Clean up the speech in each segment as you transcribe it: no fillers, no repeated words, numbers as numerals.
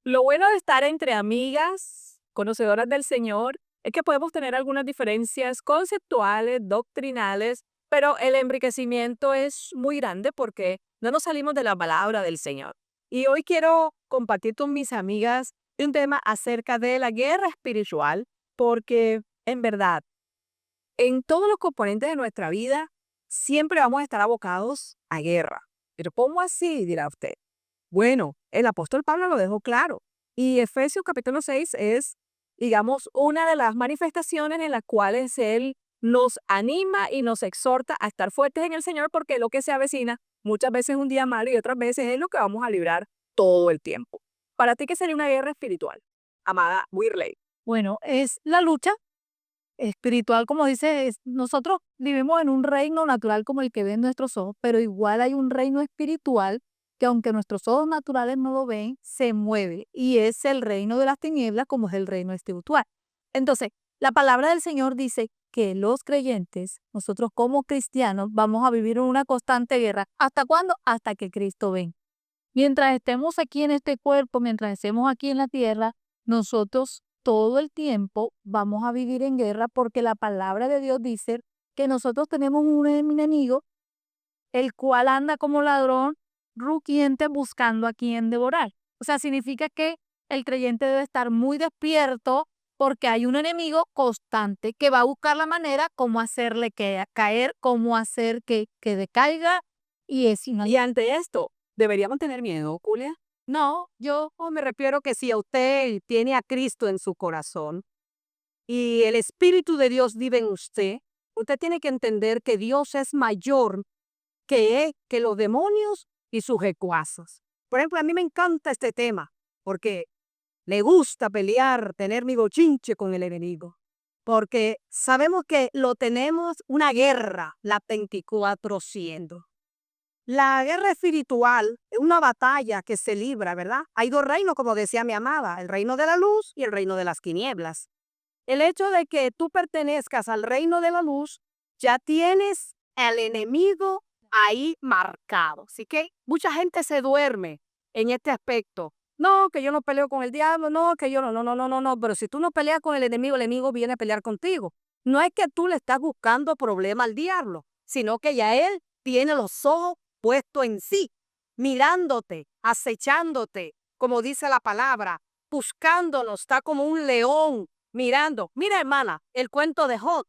Lo bueno de estar entre amigas, conocedoras del Señor, es que podemos tener algunas diferencias conceptuales, doctrinales, pero el enriquecimiento es muy grande porque no nos salimos de la palabra del Señor. Y hoy quiero compartir con mis amigas un tema acerca de la guerra espiritual, porque en verdad, en todos los componentes de nuestra vida, siempre vamos a estar abocados a guerra. Pero ¿cómo así? Dirá usted. Bueno, el apóstol Pablo lo dejó claro. Y Efesios capítulo 6 es, digamos, una de las manifestaciones en las cuales Él nos anima y nos exhorta a estar fuertes en el Señor porque lo que se avecina muchas veces es un día malo y otras veces es lo que vamos a librar todo el tiempo. Para ti, ¿qué sería una guerra espiritual? Amada Wirley. Bueno, es la lucha espiritual, como dice, nosotros vivimos en un reino natural como el que ven nuestros ojos, pero igual hay un reino espiritual que aunque nuestros ojos naturales no lo ven, se mueve y es el reino de las tinieblas como es el reino espiritual. Entonces, la palabra del Señor dice que los creyentes, nosotros como cristianos, vamos a vivir en una constante guerra. ¿Hasta cuándo? Hasta que Cristo venga. Mientras estemos aquí en este cuerpo, mientras estemos aquí en la tierra, nosotros todo el tiempo vamos a vivir en guerra porque la palabra de Dios dice que nosotros tenemos un enemigo, el cual anda como ladrón rugiente buscando a quien devorar. O sea, significa que el creyente debe estar muy despierto porque hay un enemigo constante que va a buscar la manera como hacerle caer, cómo hacer que decaiga y es Y ante esto, ¿deberíamos tener miedo, Julia? no, yo Me refiero que si a usted tiene a Cristo en su corazón y el Espíritu de Dios vive en usted, usted tiene que entender que Dios es mayor que los demonios y sus recuazos. Por ejemplo, a mí me encanta este tema porque le gusta pelear, tener mi bochinche con el enemigo. Porque sabemos que lo tenemos una guerra, la 24/7. La guerra espiritual es una batalla que se libra, ¿verdad? Hay dos reinos, como decía mi amada, el reino de la luz y el reino de las tinieblas. El hecho de que tú pertenezcas al reino de la luz, ya tienes al enemigo ahí marcado. Así que mucha gente se duerme en este aspecto. No, que yo no peleo con el diablo, no, que yo no, no, no, no, no, no. Pero si tú no peleas con el enemigo viene a pelear contigo. No es que tú le estás buscando problema al diablo, sino que ya él tiene los ojos puestos en sí, mirándote, acechándote, como dice la palabra, buscándonos, está como un león mirando. Mira, hermana, el cuento de Job.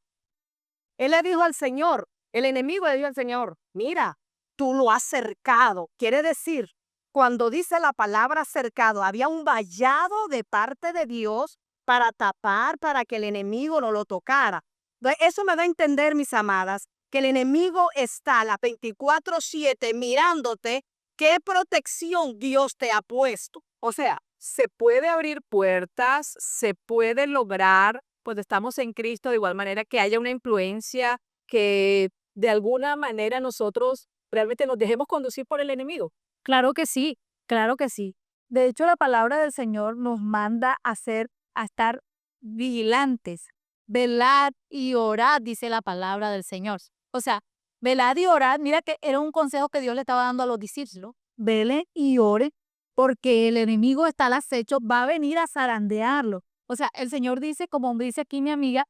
Él le dijo al Señor, el enemigo le dijo al Señor, mira, tú lo has cercado. Quiere decir, cuando dice la palabra cercado, había un vallado de parte de Dios para tapar, para que el enemigo no lo tocara. Entonces, eso me da a entender, mis amadas, que el enemigo está a las 24/7 mirándote qué protección Dios te ha puesto. O sea, se puede abrir puertas, se puede lograr, pues estamos en Cristo, de igual manera que haya una influencia que de alguna manera nosotros realmente nos dejemos conducir por el enemigo. claro que sí, claro que sí. De hecho, la palabra del Señor nos manda a estar vigilantes, velad y orad, dice la palabra del Señor. O sea, velad y orad, mira que era un consejo que Dios le estaba dando a los discípulos. Vele y ore, porque el enemigo está al acecho, va a venir a zarandearlo. O sea, el Señor dice, como dice aquí mi amiga,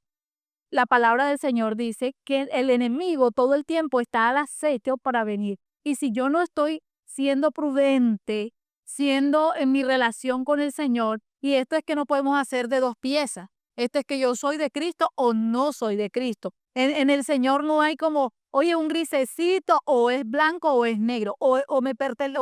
la palabra del Señor dice que el enemigo todo el tiempo está al acecho para venir. Y si yo no estoy siendo prudente, siendo en mi relación con el Señor, y esto es que no podemos hacer de dos piezas. Esto es que yo soy de Cristo o no soy de Cristo. En el Señor no hay como, oye, un grisecito, o es blanco o es negro, o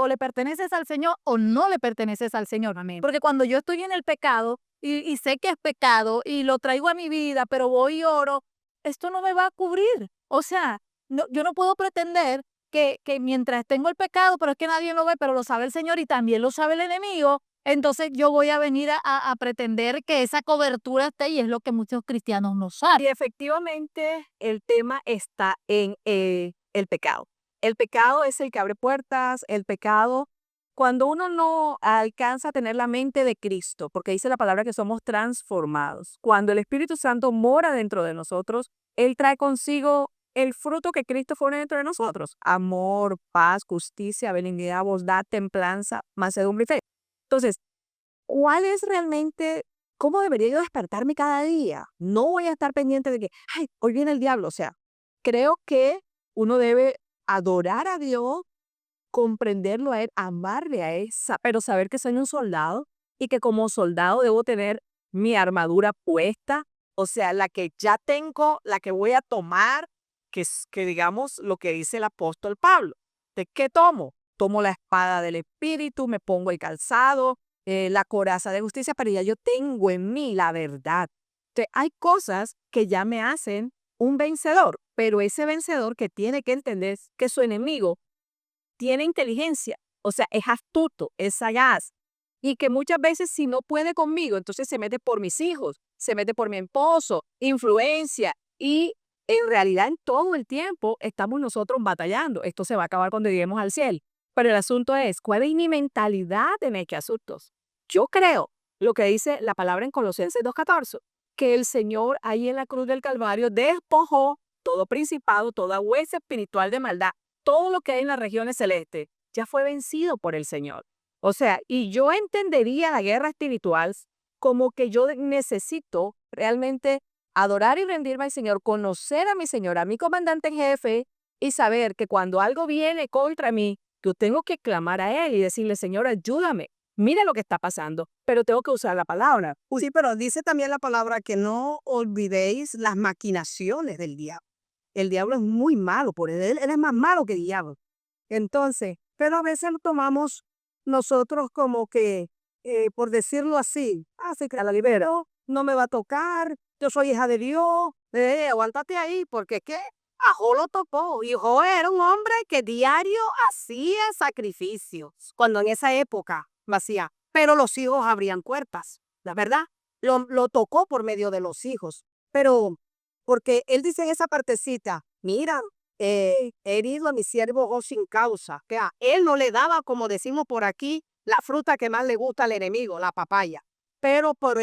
le perteneces al Señor o no le perteneces al Señor. Amén. Porque cuando yo estoy en el pecado, y sé que es pecado y lo traigo a mi vida, pero voy y oro, esto no me va a cubrir. O sea, yo no puedo pretender que mientras tengo el pecado, pero es que nadie lo ve, pero lo sabe el Señor y también lo sabe el enemigo, entonces yo voy a venir a pretender que esa cobertura esté y es lo que muchos cristianos no saben. Y efectivamente el tema está en el pecado. El pecado es el que abre puertas, el pecado, cuando uno no alcanza a tener la mente de Cristo, porque dice la palabra que somos transformados. Cuando el Espíritu Santo mora dentro de nosotros, Él trae consigo el fruto que Cristo pone dentro de nosotros. Amor, paz, justicia, benignidad, bondad, templanza, mansedumbre y fe. Entonces, ¿cuál es realmente, cómo debería yo despertarme cada día? No voy a estar pendiente de que, ay, hoy viene el diablo. O sea, creo que uno debe adorar a Dios, comprenderlo a Él, amarle a Él, pero saber que soy un soldado y que como soldado debo tener mi armadura puesta, o sea, la que ya tengo, la que voy a tomar, que digamos lo que dice el apóstol Pablo. ¿De qué tomo? Tomo la espada del Espíritu, me pongo el calzado, la coraza de justicia, pero ya yo tengo en mí la verdad. Entonces, hay cosas que ya me hacen un vencedor, pero ese vencedor que tiene que entender que su enemigo tiene inteligencia, o sea, es astuto, es sagaz, y que muchas veces si no puede conmigo, entonces se mete por mis hijos, se mete por mi esposo, influencia, y en realidad en todo el tiempo estamos nosotros batallando. Esto se va a acabar cuando lleguemos al cielo. Pero el asunto es, ¿cuál es mi mentalidad en este asunto? Yo creo lo que dice la palabra en Colosenses 2:14, que el Señor ahí en la cruz del Calvario despojó todo principado, toda huesa espiritual de maldad, todo lo que hay en las regiones celestes, ya fue vencido por el Señor. O sea, y yo entendería la guerra espiritual como que yo necesito realmente adorar y rendirme al Señor, conocer a mi Señor, a mi comandante en jefe, y saber que cuando algo viene contra mí, yo tengo que clamar a Él y decirle, Señor, ayúdame. Mira lo que está pasando, pero tengo que usar la palabra. Sí, pero dice también la palabra que no olvidéis las maquinaciones del diablo. El diablo es muy malo, por él es más malo que el diablo. Entonces, pero a veces lo tomamos nosotros como que, por decirlo así, así que a la libera, no me va a tocar, yo soy hija de Dios, aguántate ahí, porque ¿qué? A Jo lo tocó, y Jo era un hombre que diario hacía sacrificios, cuando en esa época lo hacía, pero los hijos abrían puertas, la verdad, lo tocó por medio de los hijos, pero porque él dice en esa partecita, mira, he herido a mi siervo Jo sin causa. Que él no le daba, como decimos por aquí, la fruta que más le gusta al enemigo, la papaya. Pero por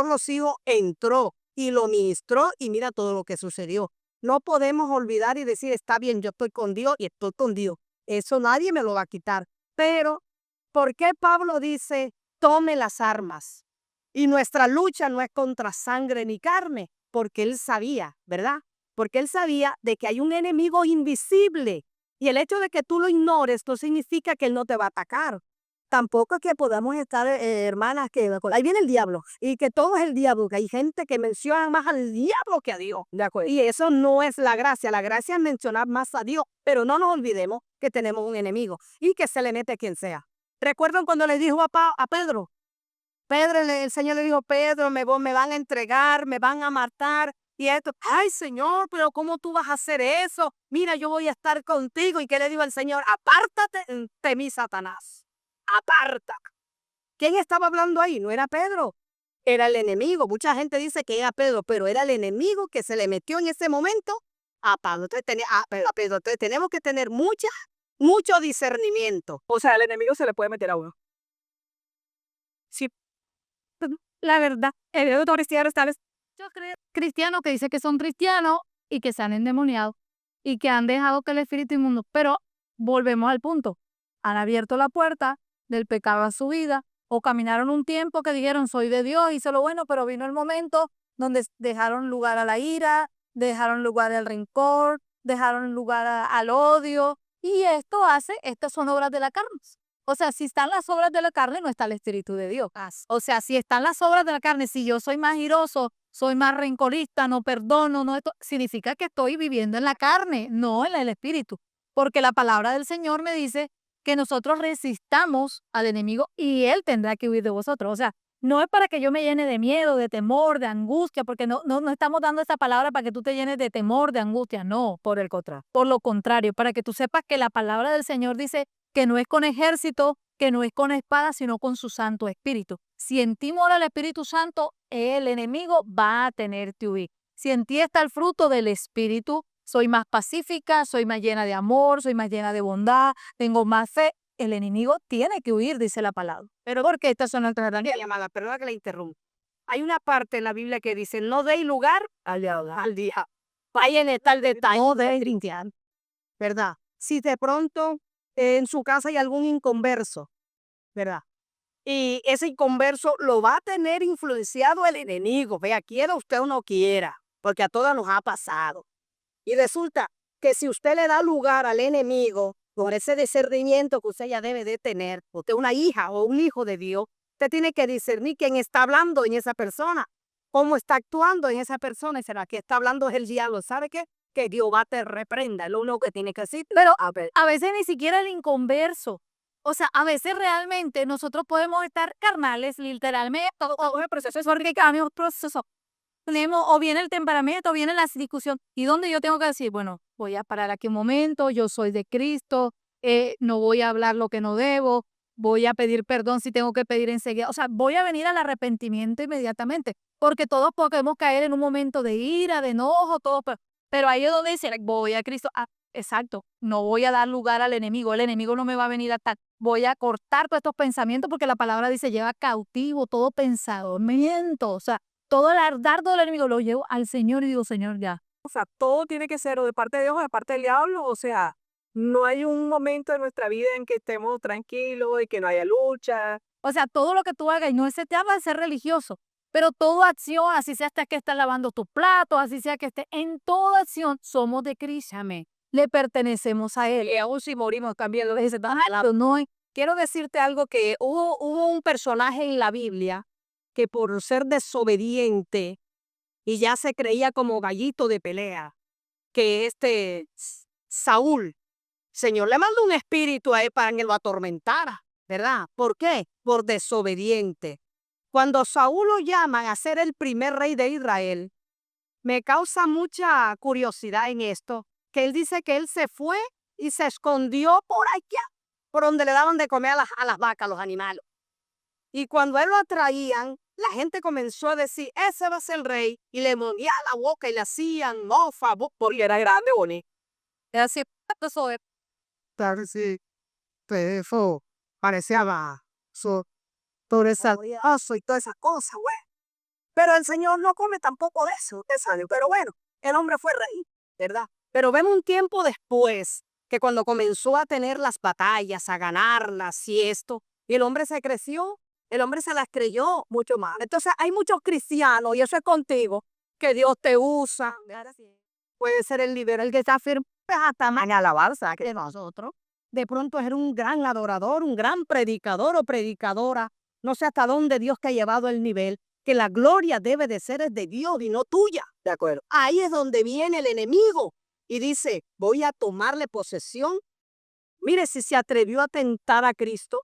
los hijos entró y lo ministró y mira todo lo que sucedió. No podemos olvidar y decir, está bien, yo estoy con Dios y estoy con Dios. Eso nadie me lo va a quitar. Pero, ¿por qué Pablo dice, tome las armas? Y nuestra lucha no es contra sangre ni carne, porque él sabía, ¿verdad? Porque él sabía de que hay un enemigo invisible. Y el hecho de que tú lo ignores no significa que él no te va a atacar. Tampoco es que podamos estar, hermanas, que ahí viene el diablo y que todo es el diablo, que hay gente que menciona más al diablo que a Dios. De acuerdo. Y eso no es la gracia. La gracia es mencionar más a Dios, pero no nos olvidemos que tenemos un enemigo y que se le mete a quien sea. ¿Recuerdan cuando le dijo a Pedro? El Señor le dijo, Pedro, me van a entregar, me van a matar. Y esto, ay Señor, pero ¿cómo tú vas a hacer eso? Mira, yo voy a estar contigo. ¿Y qué le dijo al Señor? Apártate de mí, Satanás. Aparta. ¿Quién estaba hablando ahí? No era Pedro, era el enemigo. Mucha gente dice que era Pedro, pero era el enemigo que se le metió en ese momento a Pablo. Entonces, a Pedro. Entonces tenemos que tener mucho discernimiento. O sea, el enemigo se le puede meter a uno. Sí, la verdad, el de cristianos tales, yo creo, cristianos que dicen que son cristianos y que se han endemoniado y que han dejado que el espíritu inmundo, pero volvemos al punto, han abierto la puerta del pecado a su vida o caminaron un tiempo que dijeron soy de Dios, hice lo bueno, pero vino el momento donde dejaron lugar a la ira, dejaron lugar al rencor, dejaron lugar al odio y estas son obras de la carne. O sea, si están las obras de la carne, no está el Espíritu de Dios. O sea, si están las obras de la carne, si yo soy más iroso, soy más rencorista, no perdono, no esto, significa que estoy viviendo en la carne, no en el Espíritu. Porque la palabra del Señor me dice que nosotros resistamos al enemigo y él tendrá que huir de vosotros. O sea, no es para que yo me llene de miedo, de temor, de angustia, porque no estamos dando esa palabra para que tú te llenes de temor, de angustia, no. Por el contrario. Por lo contrario, para que tú sepas que la palabra del Señor dice que no es con ejército, que no es con espada, sino con su Santo Espíritu. Si en ti mora el Espíritu Santo, el enemigo va a tener que huir. Si en ti está el fruto del Espíritu, soy más pacífica, soy más llena de amor, soy más llena de bondad, tengo más fe, el enemigo tiene que huir, dice la palabra. Pero porque estas son nuestras llamadas, perdona que le interrumpa. Hay una parte en la Biblia que dice, no deis lugar al día. Vayan a estar detalle. No deis lugar, ¿verdad? Si de pronto en su casa hay algún inconverso, ¿verdad? Y ese inconverso lo va a tener influenciado el enemigo, vea, quiera usted o no quiera, porque a todas nos ha pasado. Y resulta que si usted le da lugar al enemigo, por ese discernimiento que usted ya debe de tener, usted es una hija o un hijo de Dios, usted tiene que discernir quién está hablando en esa persona, cómo está actuando en esa persona, y será que está hablando es el diablo. ¿Sabe qué? Que Dios va a te reprenda, es lo único que tiene que decir. Pero A ver, a veces ni siquiera el inconverso. O sea, a veces realmente nosotros podemos estar carnales, literalmente, todo el proceso es porque cambiamos proceso. Tenemos, o viene el temperamento, o viene la discusión, y donde yo tengo que decir, bueno, voy a parar aquí un momento, yo soy de Cristo, no voy a hablar lo que no debo, voy a pedir perdón si tengo que pedir enseguida, o sea, voy a venir al arrepentimiento inmediatamente, porque todos podemos caer en un momento de ira, de enojo, todo, pero ahí es donde dice, voy a Cristo, exacto, no voy a dar lugar al enemigo, el enemigo no me va a venir a atacar, voy a cortar todos estos pensamientos, porque la palabra dice, lleva cautivo todo pensamiento, o sea, todo el dardo del enemigo lo llevo al Señor y digo, Señor, ya. O sea, todo tiene que ser o de parte de Dios o de parte del diablo. O sea, no hay un momento de nuestra vida en que estemos tranquilos y que no haya lucha. O sea, todo lo que tú hagas, y no se te habla de ser religioso, pero toda acción, así sea hasta que estés lavando tus platos, así sea que estés en toda acción, somos de Cristo, amén. Le pertenecemos a Él. y aún si morimos también lo dice. Pero no hay- Quiero decirte algo, que hubo un personaje en la Biblia que por ser desobediente y ya se creía como gallito de pelea, que Saúl, Señor le mandó un espíritu a él para que lo atormentara, ¿verdad? ¿Por qué? Por desobediente. Cuando Saúl lo llaman a ser el primer rey de Israel, me causa mucha curiosidad en esto, que él dice que él se fue y se escondió por allá, por donde le daban de comer a las vacas, a los animales. Y cuando a él lo atraían, la gente comenzó a decir, ese va a ser el rey, y le movía la boca y le hacían mofa, Porque era grande, bonito. es así, eso es. Claro, sí. Pues eso parecía sobre esa y todas esas cosas, güey. Pero el Señor no come tampoco de eso, usted sabe. Pero bueno, el hombre fue rey, ¿verdad? Pero vemos un tiempo después, que cuando comenzó a tener las batallas, a ganarlas y esto, y el hombre se creció, el hombre se las creyó mucho más. Entonces hay muchos cristianos, y eso es contigo, que Dios te usa. Puede ser el líder, el que está firme hasta más en alabanza que nosotros. De pronto eres un gran adorador, un gran predicador o predicadora. No sé hasta dónde Dios te ha llevado el nivel, que la gloria debe de ser de Dios y no tuya. De acuerdo. Ahí es donde viene el enemigo y dice, voy a tomarle posesión. Mire, si se atrevió a tentar a Cristo,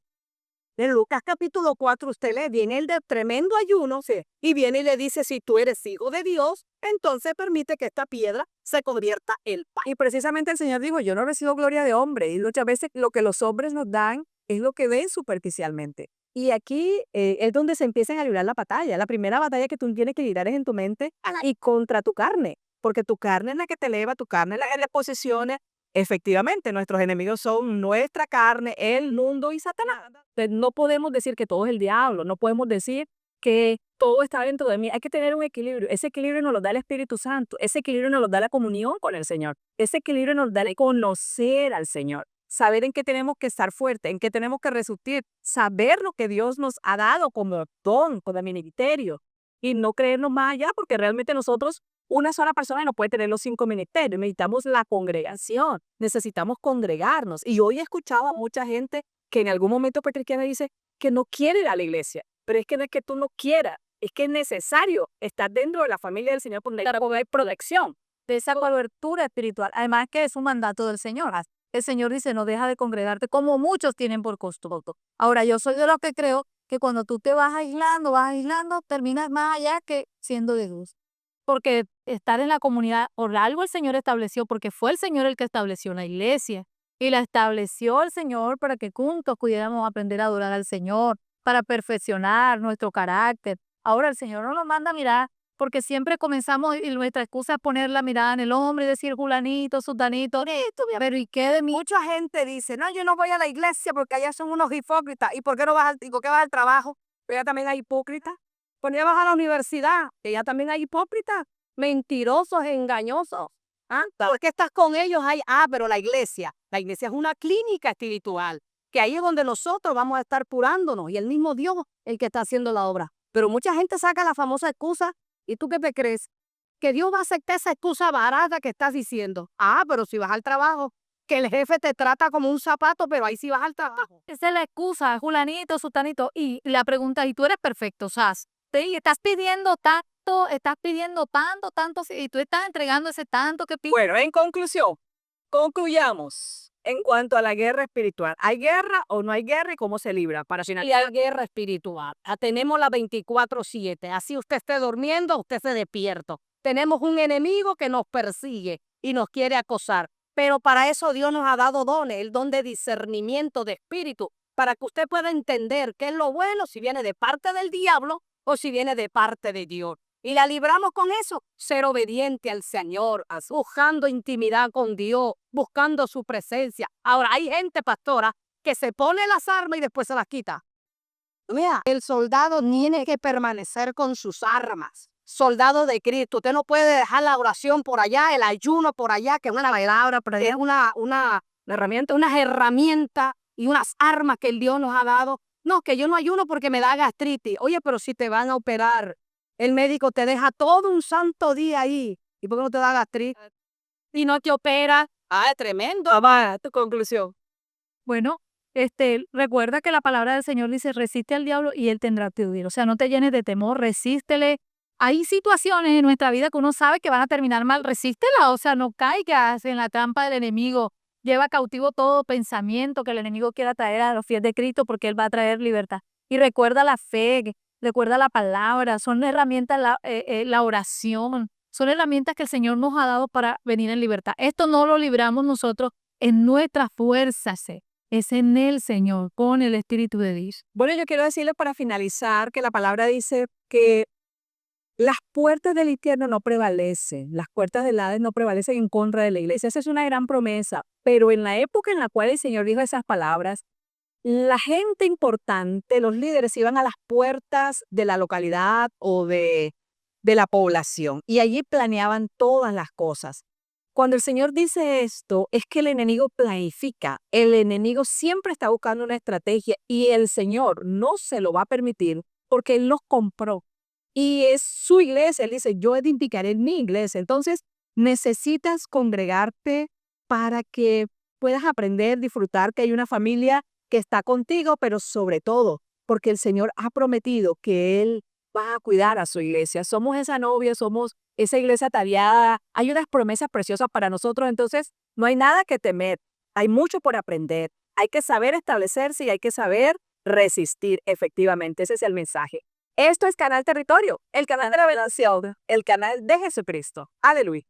en Lucas capítulo 4 usted lee, viene el de tremendo ayuno, sí, y viene y le dice, si tú eres hijo de Dios, entonces permite que esta piedra se convierta en pan. Y precisamente el Señor dijo, yo no recibo gloria de hombre. Y muchas veces lo que los hombres nos dan es lo que ven superficialmente. Y aquí es donde se empiezan a librar la batalla. La primera batalla que tú tienes que librar es en tu mente y contra tu carne. Porque tu carne es la que te eleva, tu carne es la que te posiciona. Efectivamente, nuestros enemigos son nuestra carne, el mundo y Satanás. Entonces, no podemos decir que todo es el diablo, no podemos decir que todo está dentro de mí. Hay que tener un equilibrio. Ese equilibrio nos lo da el Espíritu Santo. Ese equilibrio nos lo da la comunión con el Señor. Ese equilibrio nos da el conocer al Señor. Saber en qué tenemos que estar fuerte, en qué tenemos que resistir. Saber lo que Dios nos ha dado como don, como ministerio. Y no creernos más allá, porque realmente nosotros, una sola persona no puede tener los 5 ministerios. Necesitamos la congregación. Necesitamos congregarnos. Y hoy he escuchado a mucha gente que en algún momento cristiana dice que no quiere ir a la iglesia. Pero es que no es que tú no quieras, es que es necesario estar dentro de la familia del Señor porque hay protección. De esa cobertura espiritual. Además que es un mandato del Señor. El Señor dice, no deja de congregarte como muchos tienen por costumbre. Ahora, yo soy de los que creo que cuando tú te vas aislando, terminas más allá que siendo de luz. Porque estar en la comunidad, por algo el Señor estableció, porque fue el Señor el que estableció la iglesia. Y la estableció el Señor para que juntos pudiéramos aprender a adorar al Señor, para perfeccionar nuestro carácter. Ahora el Señor no nos manda a mirar, porque siempre comenzamos y nuestra excusa es poner la mirada en el hombre y decir fulanito, sutanito, pero ¿y qué de mí? Mucha gente dice, no, yo no voy a la iglesia porque allá son unos hipócritas. ¿Y por qué no vas y por qué vas al trabajo? Pero allá también hay hipócritas. ¿Por qué vas a la universidad? Que allá también hay hipócritas, mentirosos, engañosos. ¿Ah? ¿Por qué estás con ellos ahí? Ah, pero la iglesia es una clínica espiritual. que ahí es donde nosotros vamos a estar purándonos y el mismo Dios el que está haciendo la obra. Pero mucha gente saca la famosa excusa, ¿y tú qué te crees? Que Dios va a aceptar esa excusa barata que estás diciendo. Ah, pero si vas al trabajo, que el jefe te trata como un zapato, pero ahí sí vas al trabajo. Esa es la excusa, fulanito, sutanito. Y la pregunta, ¿y tú eres perfecto? O sea, estás pidiendo tanto, y tú estás entregando ese tanto que pides. Bueno, en conclusión, concluyamos en cuanto a la guerra espiritual. ¿Hay guerra o no hay guerra y cómo se libra? Para Y finalizar. hay guerra espiritual. Tenemos la 24/7. Así usted esté durmiendo, usted se despierta. Tenemos un enemigo que nos persigue y nos quiere acosar. Pero para eso Dios nos ha dado dones, el don de discernimiento de espíritu, para que usted pueda entender qué es lo bueno, si viene de parte del diablo o si viene de parte de Dios. Y la libramos con eso, ser obediente al Señor, buscando intimidad con Dios, buscando su presencia. Ahora, hay gente, pastora, que se pone las armas y después se las quita. Mira, el soldado tiene que permanecer con sus armas. Soldado de Cristo, usted no puede dejar la oración por allá, el ayuno por allá, que es una palabra, pero es una herramienta, unas herramientas y unas armas que el Dios nos ha dado. No, que yo no ayuno porque me da gastritis. Oye, pero si te van a operar, el médico te deja todo un santo día ahí. ¿Y por qué no te da gastritis? Y no te opera. Ah, es tremendo. Mamá, tu conclusión. Bueno, recuerda que la palabra del Señor dice, resiste al diablo y él tendrá que huir. O sea, no te llenes de temor, resístele. Hay situaciones en nuestra vida que uno sabe que van a terminar mal, resístela. O sea, no caigas en la trampa del enemigo. Lleva cautivo todo pensamiento que el enemigo quiera traer a los fieles de Cristo porque él va a traer libertad. Y recuerda la fe, recuerda la palabra, son herramientas, la oración, son herramientas que el Señor nos ha dado para venir en libertad. Esto no lo libramos nosotros en nuestras fuerzas, es en el Señor, con el Espíritu de Dios. Bueno, yo quiero decirle para finalizar que la palabra dice que las puertas del infierno no prevalecen, las puertas del Hades no prevalecen en contra de la iglesia. Esa es una gran promesa, pero en la época en la cual el Señor dijo esas palabras, la gente importante, los líderes iban a las puertas de la localidad o de la población y allí planeaban todas las cosas. Cuando el Señor dice esto, es que el enemigo planifica, el enemigo siempre está buscando una estrategia y el Señor no se lo va a permitir porque Él nos compró y es su iglesia. Él dice, yo edificaré mi iglesia. Entonces, necesitas congregarte para que puedas aprender, disfrutar que hay una familia que está contigo, pero sobre todo porque el Señor ha prometido que Él va a cuidar a su iglesia. Somos esa novia, somos esa iglesia ataviada. Hay unas promesas preciosas para nosotros, entonces no hay nada que temer. Hay mucho por aprender. Hay que saber establecerse y hay que saber resistir efectivamente. Ese es el mensaje. Esto es Canal Territorio, el canal de la revelación, el canal de Jesucristo. Aleluya.